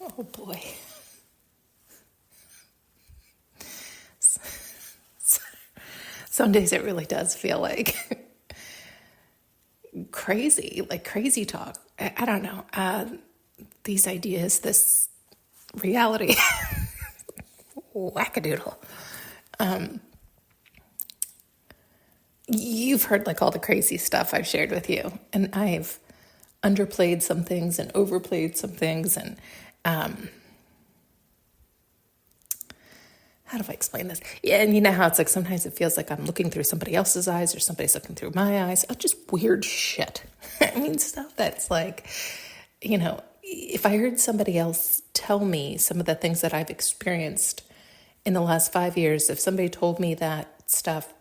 Oh boy. Some days it really does feel like crazy, like crazy talk. I don't know. These ideas, this reality, wackadoodle. You've heard like all the crazy stuff I've shared with you, and I've underplayed some things and overplayed some things, and how do I explain this? Yeah, and you know how it's like sometimes it feels like I'm looking through somebody else's eyes or somebody's looking through my eyes. Oh, just weird shit. I mean, stuff that's like, if I heard somebody else tell me some of the things that I've experienced in the last 5 years, if somebody told me that stuff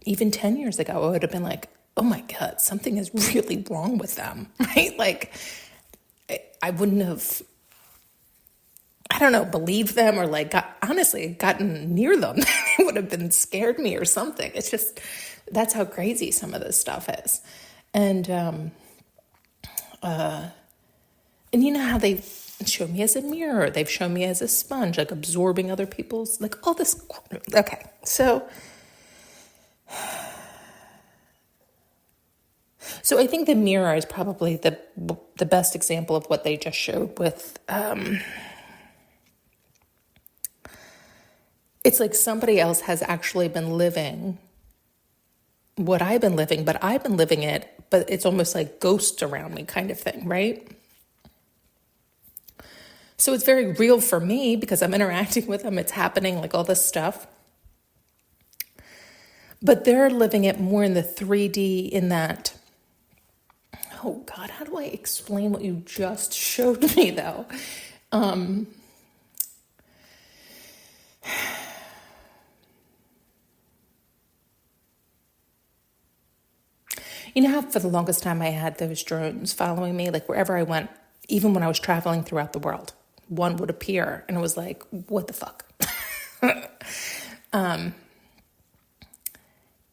even 10 years ago, I would have been like, oh my God, something is really wrong with them, right? Like, I wouldn't have, I don't know, believed them or like honestly gotten near them. It would have been scared me or something. It's just, that's how crazy some of this stuff is. And you know how they've shown me as a mirror, they've shown me as a sponge, like absorbing other people's, like all this. Okay, so I think the mirror is probably the best example of what they just showed with, it's like somebody else has actually been living what I've been living, but I've been living it, but it's almost like ghosts around me kind of thing, right? So it's very real for me because I'm interacting with them. It's happening, like all this stuff. But they're living it more in the 3D in that, oh God, how do I explain what you just showed me though? You know how for the longest time I had those drones following me, like wherever I went, even when I was traveling throughout the world, one would appear and it was like, what the fuck?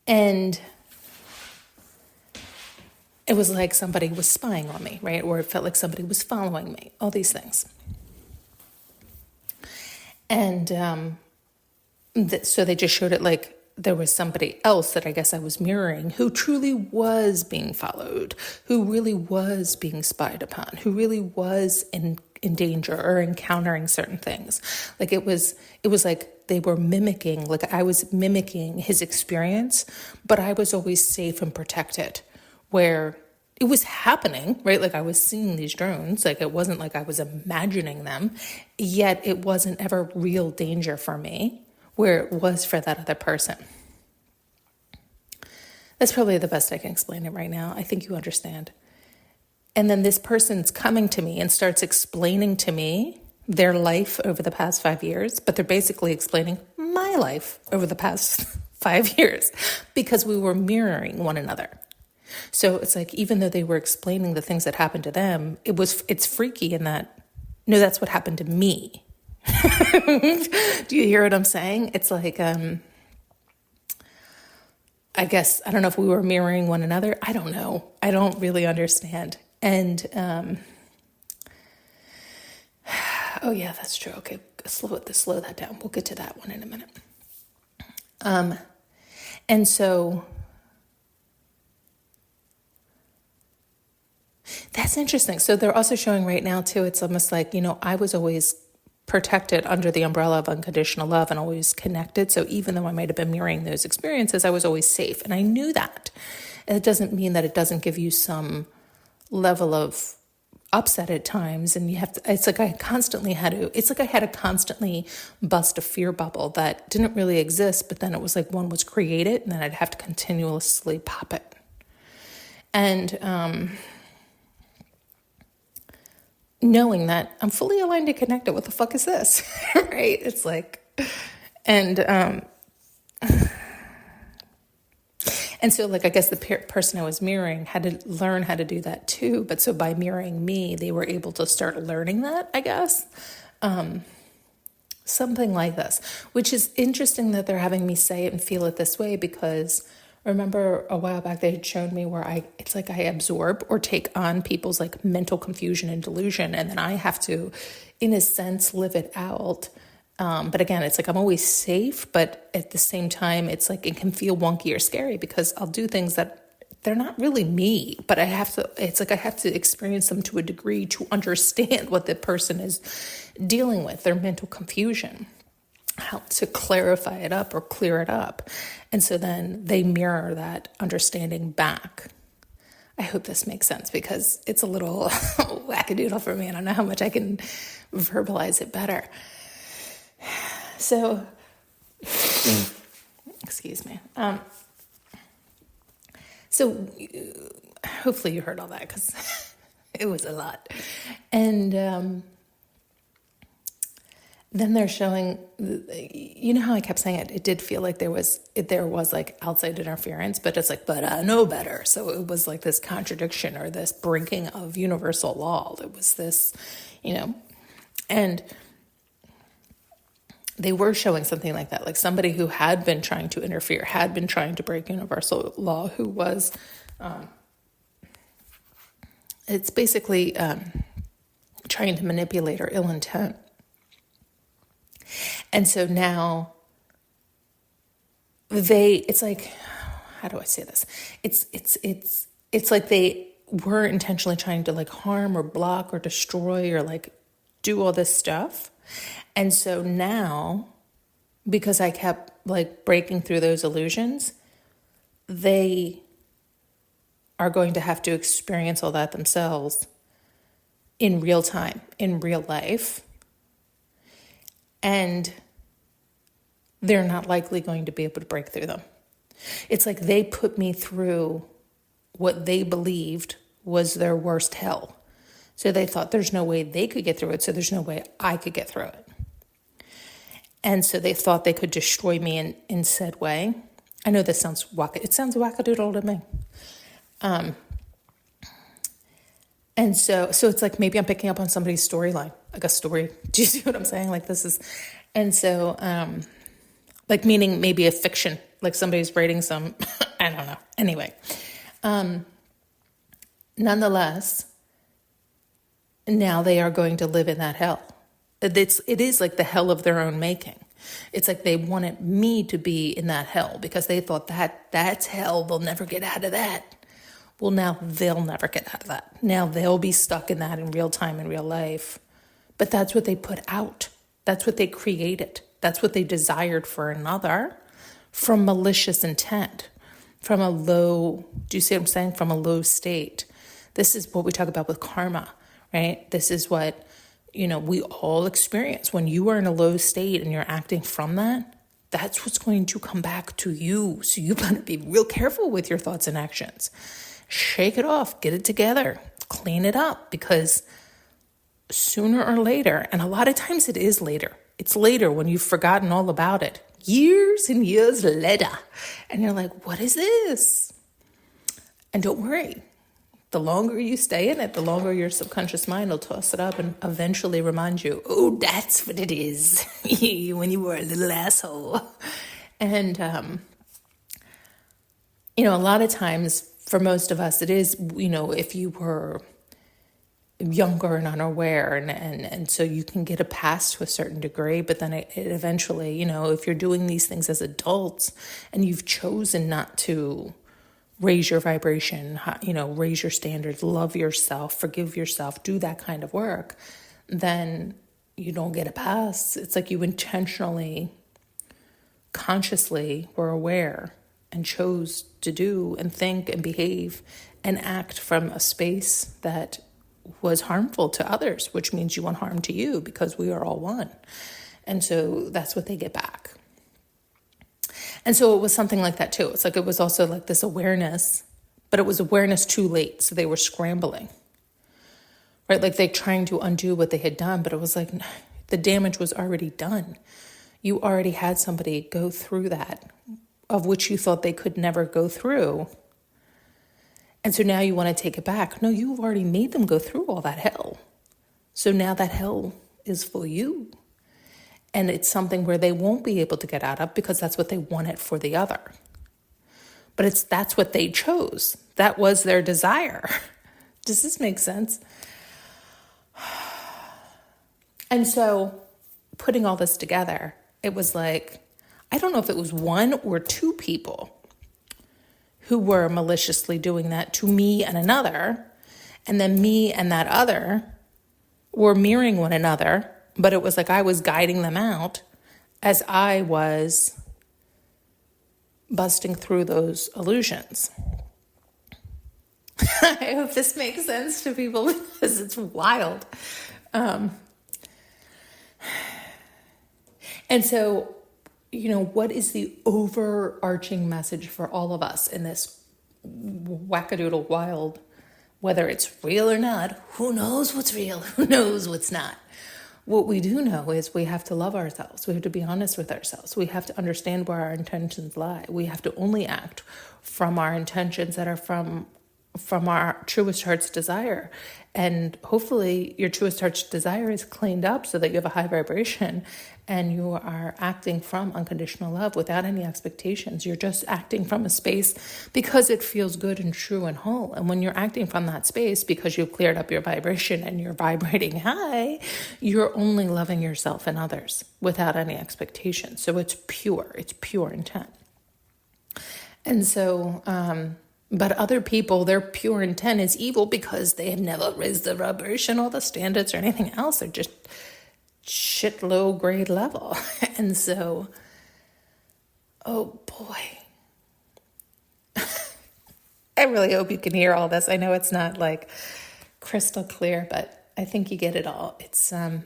And it was like somebody was spying on me, right? Or it felt like somebody was following me, all these things. And so they just showed it like there was somebody else that I guess I was mirroring who truly was being followed, who really was being spied upon, who really was in danger or encountering certain things. Like it was like they were mimicking, like I was mimicking his experience, but I was always safe and protected where it was happening, right? Like I was seeing these drones, like it wasn't like I was imagining them, yet it wasn't ever real danger for me where it was for that other person. That's probably the best I can explain it right now. I think you understand. And then this person's coming to me and starts explaining to me their life over the past 5 years, but they're basically explaining my life over the past 5 years because we were mirroring one another. So it's like, even though they were explaining the things that happened to them, it's freaky in that, no, that's what happened to me. Do you hear what I'm saying? It's like, I guess, I don't know if we were mirroring one another. I don't know. I don't really understand. And, oh yeah, that's true. Okay. Slow that down. We'll get to that one in a minute. And so that's interesting. So they're also showing right now too, it's almost like, I was always protected under the umbrella of unconditional love and always connected. So even though I might have been mirroring those experiences, I was always safe. And I knew that. And it doesn't mean that it doesn't give you some level of upset at times. And you have to, it's like I had to constantly bust a fear bubble that didn't really exist, but then it was like one was created and then I'd have to continuously pop it. And, knowing that I'm fully aligned and connected. What the fuck is this? Right? It's like, and so like, I guess the person I was mirroring had to learn how to do that too. But so by mirroring me, they were able to start learning that, I guess. Something like this, which is interesting that they're having me say it and feel it this way because Remember a while back they had shown me where it's like I absorb or take on people's like mental confusion and delusion, and then I have to, in a sense, live it out. But again, it's like I'm always safe, but at the same time, it's like it can feel wonky or scary because I'll do things that they're not really me, but it's like I have to experience them to a degree to understand what the person is dealing with, their mental confusion, how to clarify it up or clear it up. And so then they mirror that understanding back. I hope this makes sense because it's a little wackadoodle for me. I don't know how much I can verbalize it better. So, excuse me. So hopefully you heard all that because it was a lot. And then they're showing, you know how I kept saying it? It did feel like there was like outside interference, but it's like, but I know better. So it was like this contradiction or this breaking of universal law. It was this, and they were showing something like that, like somebody who had been trying to interfere, had been trying to break universal law, who was, it's basically trying to manipulate or ill intent. And so now it's like, how do I say this? It's like they were intentionally trying to like harm or block or destroy or like do all this stuff. And so now, because I kept like breaking through those illusions, they are going to have to experience all that themselves in real time, in real life. And they're not likely going to be able to break through them. It's like they put me through what they believed was their worst hell. So they thought there's no way they could get through it, so there's no way I could get through it. And so they thought they could destroy me in said way. I know this sounds it sounds wackadoodle to me. And so it's like maybe I'm picking up on somebody's storyline, like a story. Do you see what I'm saying? Like this is, and so like meaning maybe a fiction, like somebody's writing some, I don't know. Anyway, nonetheless, now they are going to live in that hell. It is like the hell of their own making. It's like they wanted me to be in that hell because they thought that's hell. They'll never get out of that. Well, now they'll never get out of that. Now they'll be stuck in that in real time, in real life. But that's what they put out. That's what they created. That's what they desired for another from malicious intent, from a low, do you see what I'm saying? From a low state. This is what we talk about with karma, right? This is what, we all experience. When you are in a low state and you're acting from that, that's what's going to come back to you. So you better be real careful with your thoughts and actions. Shake it off, get it together, clean it up, because sooner or later, and a lot of times it is later. It's later when you've forgotten all about it. Years and years later. And you're like, what is this? And don't worry. The longer you stay in it, the longer your subconscious mind will toss it up and eventually remind you, oh, that's what it is, when you were a little asshole. And, a lot of times for most of us, it is, if you were younger and unaware, and so you can get a pass to a certain degree, but then it eventually, if you're doing these things as adults and you've chosen not to raise your vibration, raise your standards, love yourself, forgive yourself, do that kind of work, then you don't get a pass. It's like you intentionally, consciously were aware and chose to do and think and behave and act from a space that was harmful to others, which means you want harm to you because we are all one. And so that's what they get back. And so it was something like that too. It's like it was also like this awareness, but it was awareness too late. So they were scrambling, right? Like they're trying to undo what they had done, but it was like the damage was already done. You already had somebody go through that, of which you thought they could never go through. And so now you want to take it back. No, you've already made them go through all that hell. So now that hell is for you. And it's something where they won't be able to get out of because that's what they wanted for the other. But that's what they chose. That was their desire. Does this make sense? And so putting all this together, it was like, I don't know if it was one or two people who were maliciously doing that to me and another, and then me and that other were mirroring one another, but it was like I was guiding them out as I was busting through those illusions. I hope this makes sense to people because it's wild. And so, what is the overarching message for all of us in this wackadoodle wild, whether it's real or not? Who knows what's real? Who knows what's not? What we do know is we have to love ourselves. We have to be honest with ourselves. We have to understand where our intentions lie. We have to only act from our intentions that are from our truest heart's desire. And hopefully your truest heart's desire is cleaned up so that you have a high vibration and you are acting from unconditional love without any expectations. You're just acting from a space because it feels good and true and whole. And when you're acting from that space because you've cleared up your vibration and you're vibrating high, you're only loving yourself and others without any expectations. So it's pure intent. And so, but other people, their pure intent is evil because they have never raised the vibration or the standards or anything else. They're just shit low grade level. And so, oh boy. I really hope you can hear all this. I know it's not like crystal clear, but I think you get it all. It's, I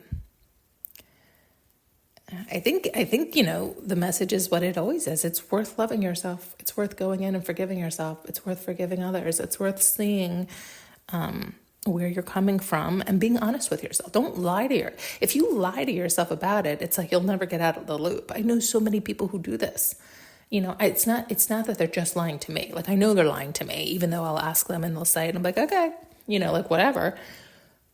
think, the message is what it always is. It's worth loving yourself. It's worth going in and forgiving yourself. It's worth forgiving others. It's worth seeing where you're coming from and being honest with yourself. Don't lie to if you lie to yourself about it, it's like you'll never get out of the loop. I know so many people who do this. It's not that they're just lying to me. Like I know they're lying to me, even though I'll ask them and they'll say it. And I'm like, okay, whatever.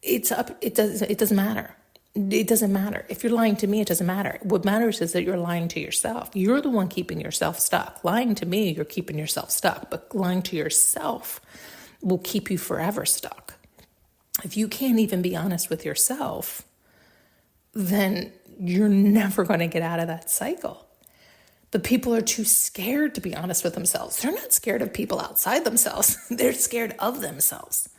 It doesn't matter. It doesn't matter. If you're lying to me, it doesn't matter. What matters is that you're lying to yourself. You're the one keeping yourself stuck. Lying to me, you're keeping yourself stuck. But lying to yourself will keep you forever stuck. If you can't even be honest with yourself, then you're never going to get out of that cycle. But people are too scared to be honest with themselves. They're not scared of people outside themselves. They're scared of themselves.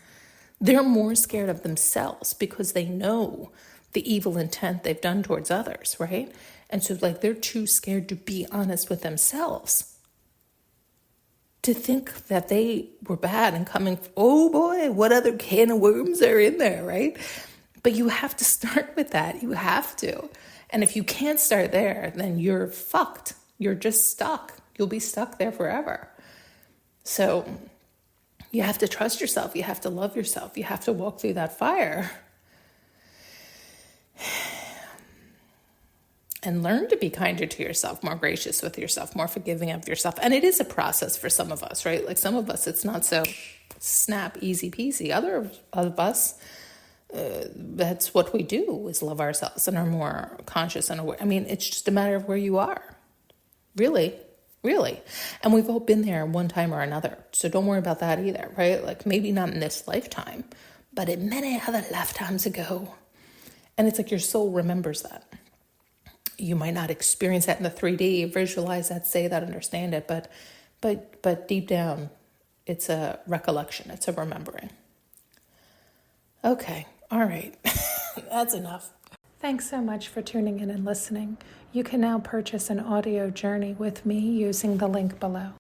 They're more scared of themselves because they know the evil intent they've done towards others, right? And so they're too scared to be honest with themselves, to think that they were bad and coming, oh boy, what other can of worms are in there, right? But you have to start with that. You have to. And if you can't start there, then you're fucked. You're just stuck. You'll be stuck there forever. So you have to trust yourself. You have to love yourself. You have to walk through that fire and learn to be kinder to yourself, more gracious with yourself, more forgiving of yourself. And it is a process for some of us, right? Like some of us, it's not so snap, easy peasy. Other of us, that's what we do, is love ourselves and are more conscious and aware. I mean, it's just a matter of where you are. Really. And we've all been there one time or another. So don't worry about that either, right? Like maybe not in this lifetime, but in many other lifetimes ago. And it's like your soul remembers that. You might not experience that in the 3D, visualize that, say that, understand it, but deep down, it's a recollection. It's a remembering. Okay. All right. That's enough. Thanks so much for tuning in and listening. You can now purchase an audio journey with me using the link below.